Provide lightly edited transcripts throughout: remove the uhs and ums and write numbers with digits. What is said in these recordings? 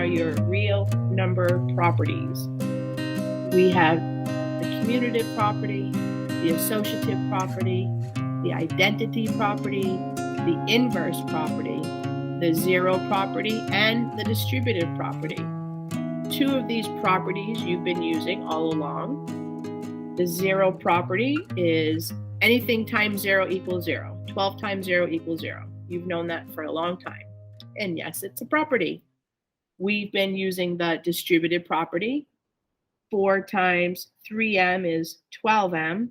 are your real number properties. We have the commutative property, the associative property, the identity property, the inverse property, the zero property, and the distributive property. Two of these properties you've been using all along. The zero property is anything times 0 equals 0. 12 times 0 equals 0. You've known that for a long time. And yes, it's a property. We've been using the distributive property. 4 times 3m is 12m.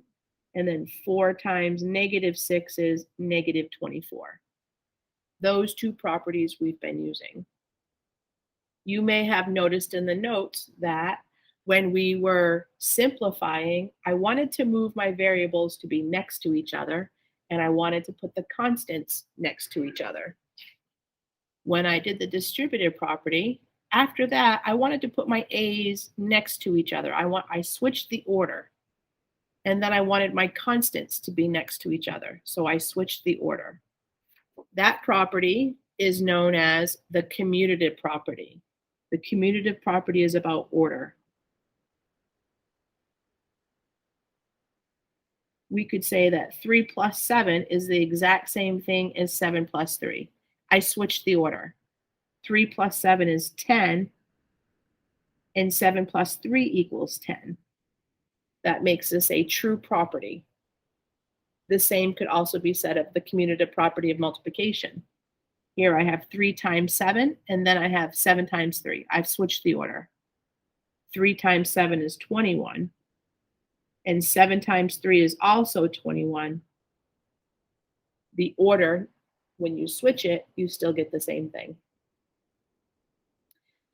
And then 4 times -6 is -24. Those two properties we've been using. You may have noticed in the notes that when we were simplifying, I wanted to move my variables to be next to each other, and I wanted to put the constants next to each other. When I did the distributive property, after that, I wanted to put my a's next to each other. I switched the order. And then I wanted my constants to be next to each other. So I switched the order. That property is known as the commutative property. The commutative property is about order. We could say that 3 plus 7 is the exact same thing as 7 plus 3. I switched the order. 3 plus 7 is 10, and 7 plus 3 equals 10. That makes this a true property. The same could also be said of the commutative property of multiplication. Here I have 3 times 7, and then I have 7 times 3. I've switched the order. 3 times 7 is 21, and 7 times 3 is also 21. The order, when you switch it, you still get the same thing.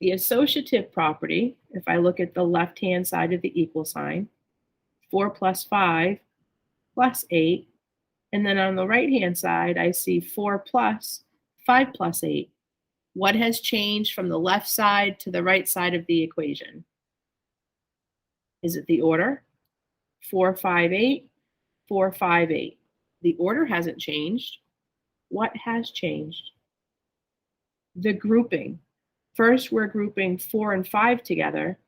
The associative property, if I look at the left-hand side of the equal sign, 4 plus 5 plus 8. And then on the right-hand side, I see 4 plus 5 plus 8. What has changed from the left side to the right side of the equation? Is it the order? 4, 5, 8, 4, 5, 8. The order hasn't changed. What has changed? The grouping. First, we're grouping 4 and 5 together.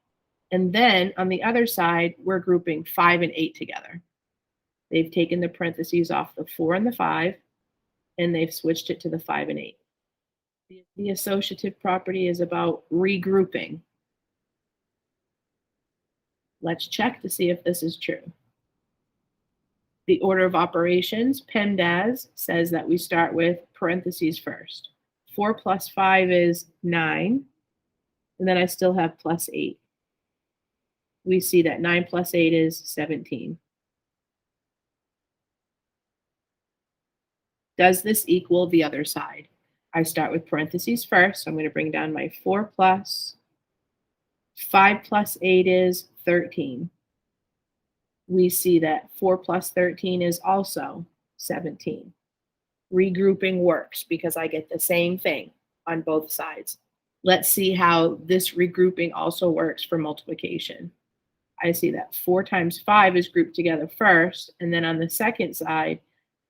And then on the other side, we're grouping 5 and 8 together. They've taken the parentheses off the 4 and the 5, and they've switched it to the 5 and 8. The associative property is about regrouping. Let's check to see if this is true. The order of operations, PEMDAS, says that we start with parentheses first. 4 plus 5 is 9, and then I still have plus 8. We see that 9 plus 8 is 17. Does this equal the other side? I start with parentheses first, so I'm going to bring down my 4 plus 5 plus 8 is 13. We see that 4 plus 13 is also 17. Regrouping works because I get the same thing on both sides. Let's see how this regrouping also works for multiplication. I see that 4 times 5 is grouped together first, and then on the second side,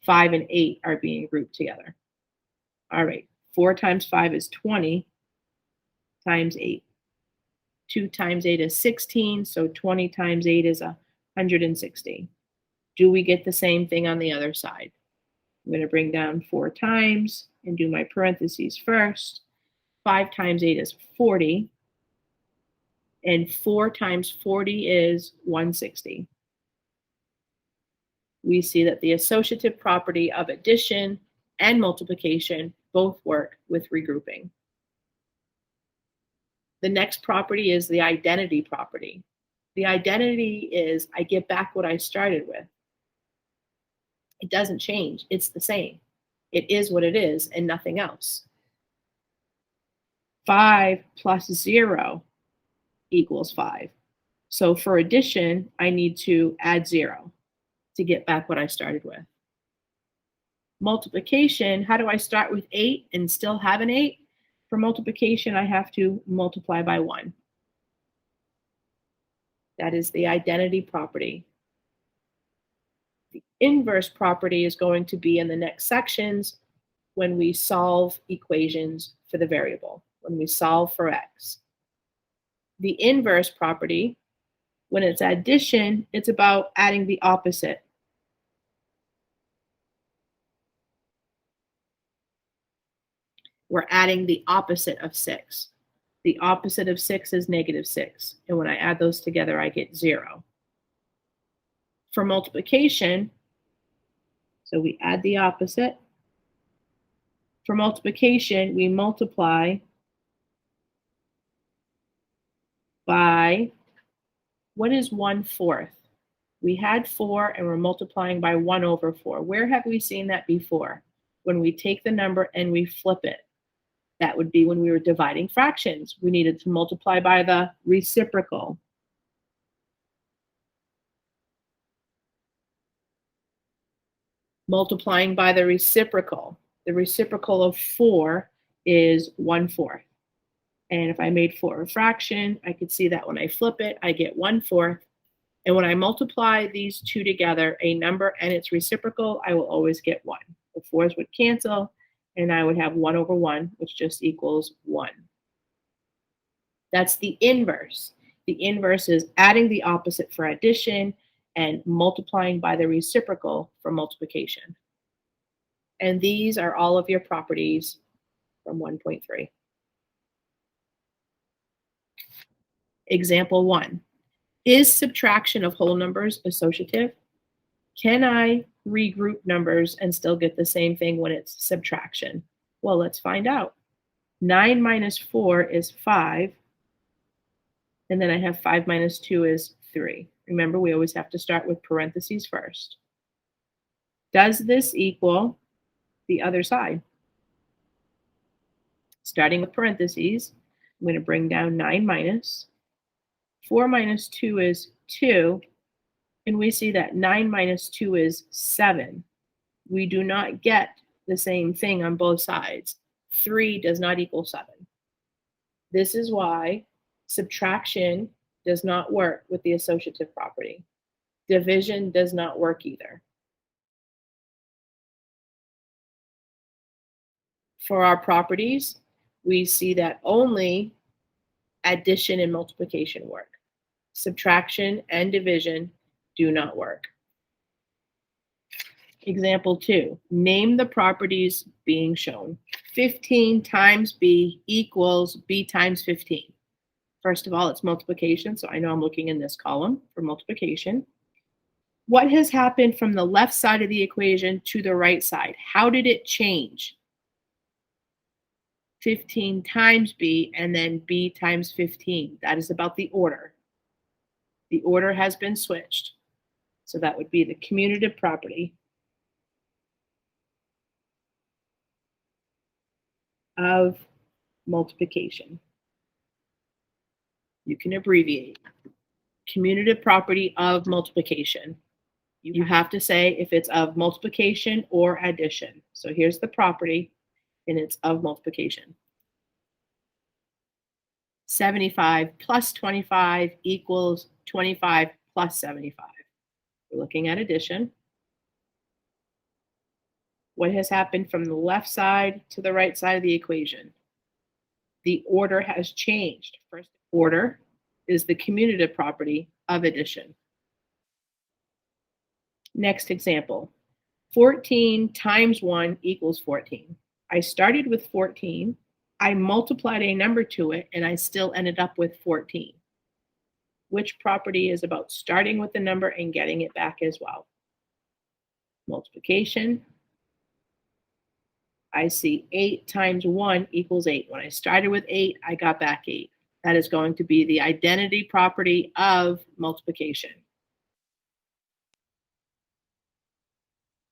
5 and 8 are being grouped together. All right, 4 times 5 is 20 times 8. 2 times 8 is 16, so 20 times 8 is 160. Do we get the same thing on the other side? I'm going to bring down 4 times and do my parentheses first. 5 times 8 is 40. And 4 times 40 is 160. We see that the associative property of addition and multiplication both work with regrouping. The next property is the identity property. The identity is I get back what I started with. It doesn't change. It's the same. It is what it is and nothing else. 5 plus 0 equals 5. So for addition, I need to add 0 to get back what I started with. Multiplication, how do I start with 8 and still have an 8? For multiplication, I have to multiply by 1. That is the identity property. The inverse property is going to be in the next sections when we solve equations for the variable. when we solve for x. The inverse property, when it's addition, it's about adding the opposite. We're adding the opposite of 6. The opposite of 6 is -6. And when I add those together, I get 0. For multiplication, so we add the opposite. For multiplication, we multiply by, what is 1/4? We had 4 and we're multiplying by 1/4. Where have we seen that before? When we take the number and we flip it. That would be when we were dividing fractions. We needed to multiply by the reciprocal. Multiplying by the reciprocal. The reciprocal of 4 is 1/4. And if I made 4 a fraction, I could see that when I flip it, I get 1/4. And when I multiply these two together, a number and its reciprocal, I will always get 1. The 4s would cancel, and I would have 1/1, which just equals 1. That's the inverse. The inverse is adding the opposite for addition and multiplying by the reciprocal for multiplication. And these are all of your properties from 1.3. Example 1. Is subtraction of whole numbers associative? Can I regroup numbers and still get the same thing when it's subtraction? Well, let's find out. 9 minus 4 is 5. And then I have 5 minus 2 is 3. Remember, we always have to start with parentheses first. Does this equal the other side? Starting with parentheses, I'm going to bring down 9 minus. 4 minus 2 is 2. And we see that 9 minus 2 is 7. We do not get the same thing on both sides. 3 does not equal 7. This is why subtraction does not work with the associative property. Division does not work either. For our properties, we see that only addition and multiplication work. Subtraction and division do not work. Example 2, name the properties being shown. 15 times b equals b times 15. First of all, it's multiplication, so I know I'm looking in this column for multiplication. What has happened from the left side of the equation to the right side? How did it change? 15 times b and then b times 15. That is about the order. The order has been switched. So that would be the commutative property of multiplication. You can abbreviate. Commutative property of multiplication. You have to say if it's of multiplication or addition. So here's the property, and it's of multiplication. 75 plus 25 equals 25 plus 75. We're looking at addition. What has happened from the left side to the right side of the equation? The order has changed. First order is the commutative property of addition. Next example, 14 times 1 equals 14. I started with 14. I multiplied a number to it, and I still ended up with 14. Which property is about starting with the number and getting it back as well? Multiplication. I see 8 times 1 equals 8. When I started with 8, I got back 8. That is going to be the identity property of multiplication.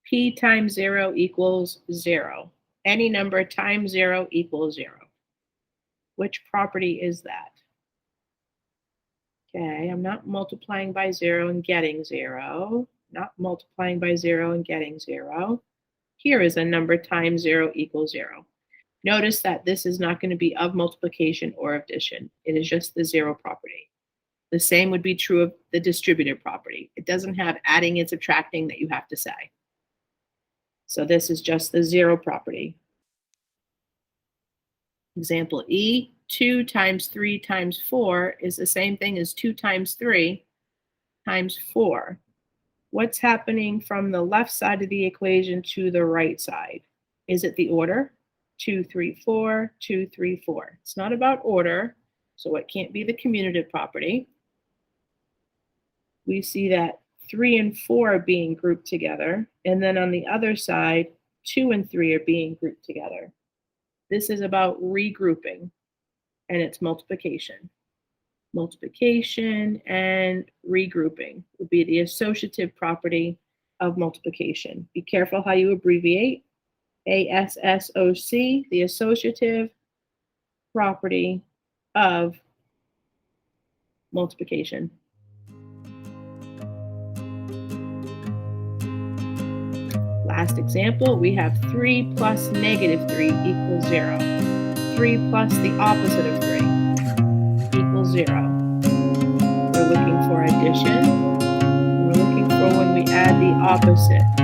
P times 0 equals 0. Any number times 0 equals 0. Which property is that? Okay, I'm not multiplying by 0 and getting 0. Not multiplying by 0 and getting 0. Here is a number times 0 equals 0. Notice that this is not going to be of multiplication or of addition. It is just the 0 property. The same would be true of the distributive property. It doesn't have adding and subtracting that you have to say. So this is just the 0 property. Example E, 2 times 3 times 4 is the same thing as 2 times 3 times 4. What's happening from the left side of the equation to the right side? Is it the order? 2, 3, 4, 2, 3, 4. It's not about order, so it can't be the commutative property. We see that 3 and 4 are being grouped together, and then on the other side, 2 and 3 are being grouped together. This is about regrouping, and it's multiplication. Multiplication and regrouping would be the associative property of multiplication. Be careful how you abbreviate. ASSOC, the associative property of multiplication. Last example, we have 3 plus negative 3 equals 0. 3 plus the opposite of 3 equals 0. We're looking for addition. We're looking for when we add the opposite.